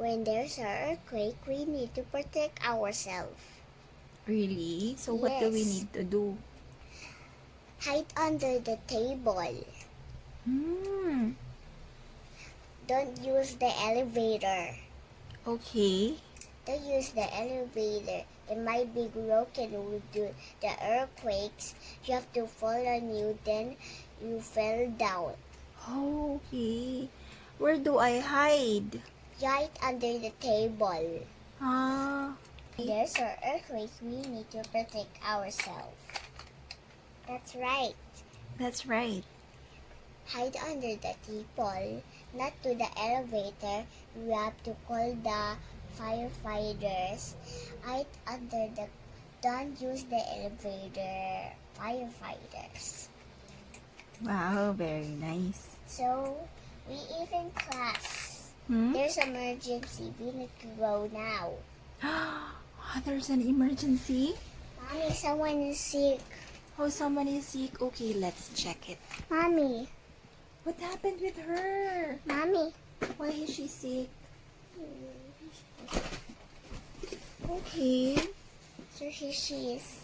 when there's an earthquake, we need to protect ourselves. Really? So what do we Yes. need to do? Hide under the table. Don't use the elevator. Okay. Don't use the elevator. It might be broken with the earthquakes. You have to fall on you, then you fell down. Okay. Where do I hide? Hide under the table. Ah. There's an earthquake, we need to protect ourselves. That's right. That's right. Hide under the table, not to the elevator. You have to call the firefighters. Hide under the. Don't use the elevator. Firefighters. Wow, very nice. So, we even class. Hmm? There's emergency. We need to go now. There's an emergency? Mommy, someone is sick. Oh, someone is sick. Okay, let's check it. Mommy, What happened with her? mommy. Why is she sick? Okay. So here she is.